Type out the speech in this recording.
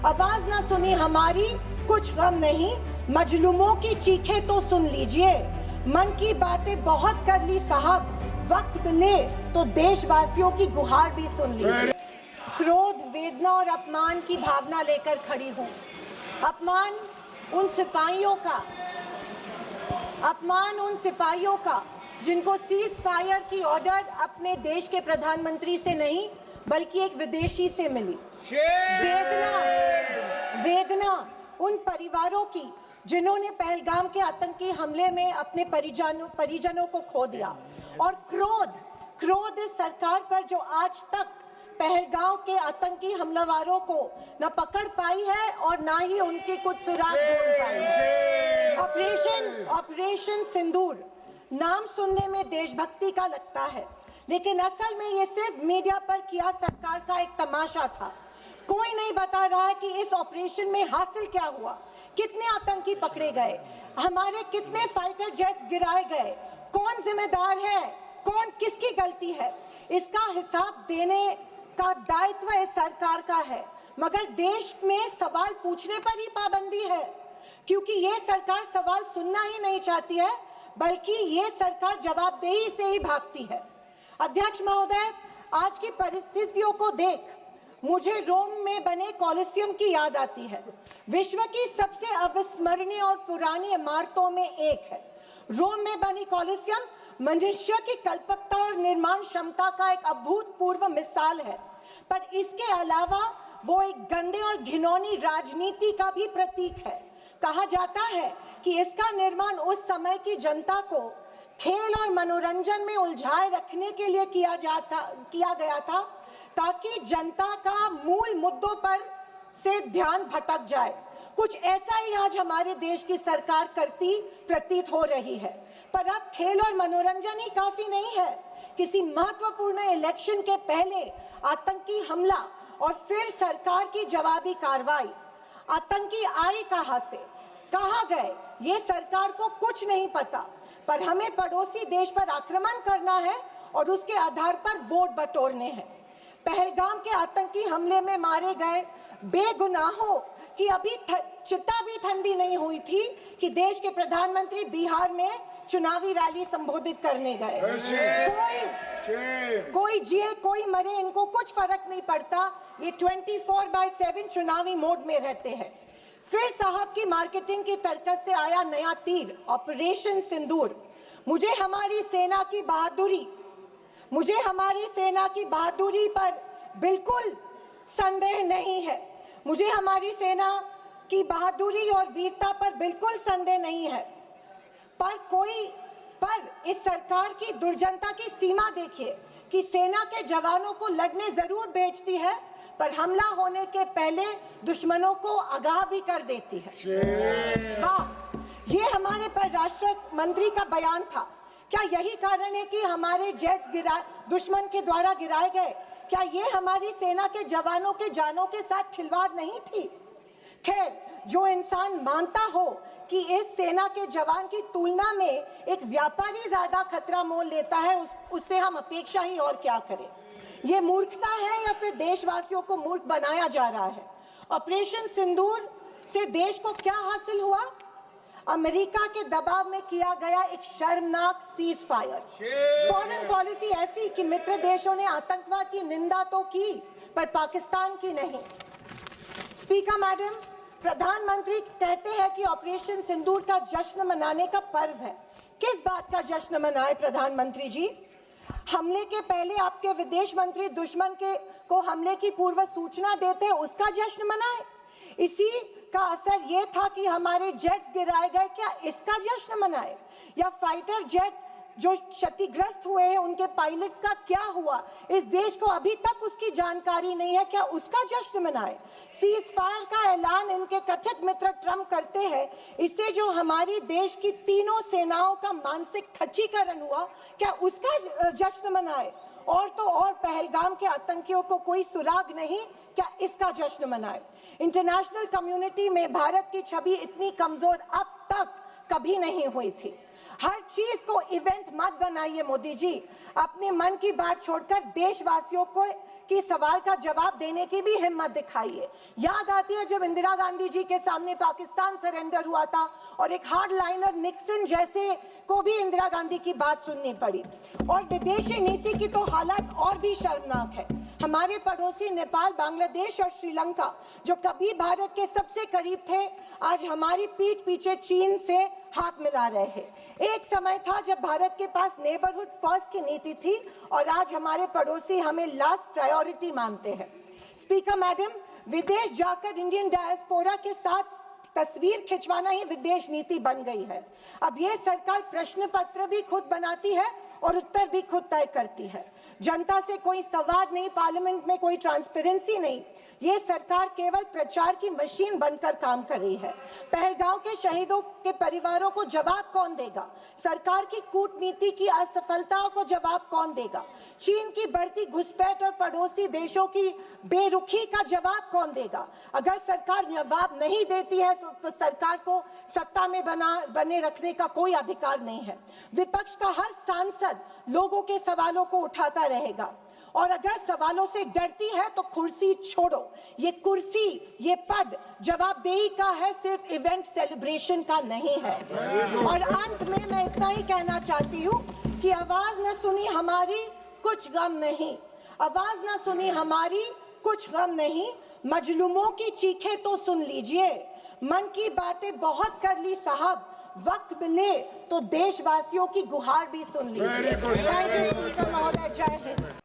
आवाज ना सुनी हमारी, कुछ गम नहीं, मजलूमों की चीखें तो सुन लीजिए। मन की बातें बहुत कर ली साहब, वक्त मिले तो देशवासियों की गुहार भी सुन लीजिए। क्रोध, वेदना और अपमान की भावना लेकर खड़ी हूँ। अपमान उन सिपाहियों का जिनको सीज फायर की ऑर्डर अपने देश के प्रधानमंत्री से नहीं बल्कि एक विदेशी से मिली। वेदना उन परिवारों की जिन्होंने पहलगाम के आतंकी हमले में अपने परिजनों को खो दिया। और क्रोध इस सरकार पर जो आज तक पहलगाम के आतंकी हमलावरों को न पकड़ पाई है और ना ही उनके कुछ सुराग ढूंढ पाई है। ऑपरेशन सिंदूर नाम सुनने में देशभक्ति का लगता है, लेकिन असल में ये सिर्फ मीडिया पर किया सरकार का एक तमाशा था। कोई नहीं बता रहा है कि इस ऑपरेशन में हासिल क्या हुआ, कितने आतंकी पकड़े गए, हमारे कितने फाइटर जेट्स गिराए गए, कौन जिम्मेदार है, कौन किसकी गलती है। इसका हिसाब देने का दायित्व इस सरकार का है, मगर देश में सवाल पूछने पर ही पाबंदी है, क्योंकि ये सरकार सवाल सुनना ही नहीं चाहती है, बल्कि ये सरकार जवाबदेही से ही भागती है। अध्यक्ष महोदय, आज की परिस्थितियों को देख मुझे रोम में बने कॉलिसियम की याद आती है। विश्व की सबसे अविस्मरणीय और पुरानी इमारतों में एक है। रोम में बनी कॉलिसियम मनुष्य की कल्पकता और निर्माण क्षमता का एक अभूतपूर्व मिसाल है, पर इसके अलावा वो एक गंदे और घिनौनी राजनीति का भी प्रतीक है। कहा जाता है कि इसका निर्माण उस समय की जनता को खेल और मनोरंजन में उलझाए रखने के लिए किया गया था, ताकि जनता का मूल मुद्दों पर से ध्यान भटक जाए। कुछ ऐसा ही आज हमारे देश की सरकार करती प्रतीत हो रही है। पर अब खेल और मनोरंजन ही काफी नहीं है। किसी महत्वपूर्ण इलेक्शन के पहले आतंकी हमला और फिर सरकार की जवाबी कार्रवाई। आतंकी आए कहां से, कहां गए, ये सरकार को कुछ नहीं पता, पर हमें पड़ोसी देश पर आक्रमण करना है और उसके आधार पर वोट बटोरने हैं। पहलगाम के आतंकी हमले में मारे गए बेगुनाहों की अभी चिता भी ठंडी नहीं हुई थी कि देश के प्रधानमंत्री बिहार में चुनावी रैली संबोधित करने गए। कोई जिए कोई मरे, इनको कुछ फर्क नहीं पड़ता। ये 24/7 चुनावी मोड में रहते हैं। फिर साहब की मार्केटिंग की तरकस से आया नया तीर, ऑपरेशन सिंदूर। मुझे हमारी सेना की बहादुरी पर बिल्कुल संदेह नहीं है। मुझे हमारी सेना की बहादुरी और वीरता पर बिल्कुल संदेह नहीं है। पर इस सरकार की दुर्जनता की सीमा देखिए कि सेना के जवानों को लड़ने जरूर भेजती है, पर हमला होने के पहले दुश्मनों को आगाह भी कर देती है। हाँ, ये हमारे परराष्ट्र मंत्री का बयान था। क्या यही कारण है कि हमारे जेट्स दुश्मन के द्वारा गिराए गए? क्या ये हमारी सेना के जवानों के जानों के साथ खिलवाड़ नहीं थी? खैर, जो इंसान मानता हो कि इस सेना के जवान की तुलना में एक व्यापारी ज्यादा खतरा मोल लेता है, उससे हम अपेक्षा ही और क्या करें। ये मूर्खता है या फिर देशवासियों को मूर्ख बनाया जा रहा है? ऑपरेशन सिंदूर से देश को क्या हासिल हुआ? अमेरिका के दबाव में किया गया एक शर्मनाक सीज फायर। फॉरेन पॉलिसी ऐसी कि मित्र देशों ने आतंकवाद की निंदा तो की, पर पाकिस्तान की नहीं। स्पीकर मैडम, प्रधानमंत्री कहते हैं कि ऑपरेशन सिंदूर का जश्न मनाने का पर्व है। किस बात का जश्न मनाए प्रधानमंत्री जी? हमले के पहले आपके विदेश मंत्री दुश्मन को हमले की पूर्व सूचना देते, उसका जश्न मनाए? इसी का असर ये था कि हमारे जेट्स गिराए गए, क्या इसका जश्न मनाए? या फाइटर जेट जो क्षतिग्रस्त हुए हैं उनके पायलट्स का क्या हुआ? इस देश को अभी तक उसकी जानकारी नहीं है, क्या उसका जश्न मनाए? सीज फायर का ऐलान इनके कथित मित्र ट्रंप करते हैं, इससे जो हमारी देश की तीनों सेनाओं का मानसिक खच्चीकरण हुआ, क्या उसका जश्न मनाए? और तो और पहलगाम के आतंकियों को कोई सुराग नहीं, क्या इसका जश्न मनाए? इंटरनेशनल कम्युनिटी में भारत की छवि इतनी कमजोर अब तक कभी नहीं हुई थी। हर चीज को इवेंट मत बनाइए मोदी जी। अपने मन की बात छोड़कर देशवासियों को कि सवाल का जवाब देने की भी हिम्मत दिखाइए। याद आती है जब इंदिरा गांधी जी के सामने पाकिस्तान सरेंडर हुआ था और एक हार्ड लाइनर निक्सन जैसे को भी इंदिरा गांधी की बात सुननी पड़ी। और विदेशी नीति की तो हालत और भी शर्मनाक है। हमारे पड़ोसी नेपाल, बांग्लादेश और श्रीलंका जो कभी भारत के सबसे करीब थे, आज हमारी पीठ पीछे चीन से हाथ मिला रहे हैं। एक समय था जब भारत के पास नेबरहुड फर्स्ट की नीति थी और आज हमारे पड़ोसी हमें लास्ट प्रायोरिटी मानते हैं। स्पीकर मैडम, विदेश जाकर इंडियन डायस्पोरा के साथ तस्वीर खिंचवाना ही विदेश नीति बन गई है। अब ये सरकार प्रश्न पत्र भी खुद बनाती है और उत्तर भी खुद तय करती है। जनता से कोई संवाद नहीं, पार्लियामेंट में कोई ट्रांसपेरेंसी नहीं। ये सरकार केवल प्रचार की मशीन बनकर काम कर रही है। पहलगांव के शहीदों के परिवारों को जवाब कौन देगा? सरकार की कूटनीति की असफलताओं को जवाब कौन देगा? चीन की बढ़ती घुसपैठ और पड़ोसी देशों की बेरुखी का जवाब कौन देगा? अगर सरकार जवाब नहीं देती है तो सरकार को सत्ता में बने रखने का कोई अधिकार नहीं है। विपक्ष का हर सांसद लोगों के सवालों को उठाता रहेगा और अगर सवालों से डरती है तो कुर्सी छोड़ो। ये कुर्सी, ये पद जवाबदेही का है, सिर्फ इवेंट सेलिब्रेशन का नहीं है। और अंत में मैं इतना ही कहना चाहती हूँ कि आवाज न सुनी हमारी, कुछ गम नहीं। आवाज न सुनी हमारी, कुछ गम नहीं। मजलूमों की चीखें तो सुन लीजिए। मन की बातें बहुत कर ली साहब, वक्त मिले तो देशवासियों की गुहार भी सुन लीजिए। थैंक यू महोदय। जय हिंद।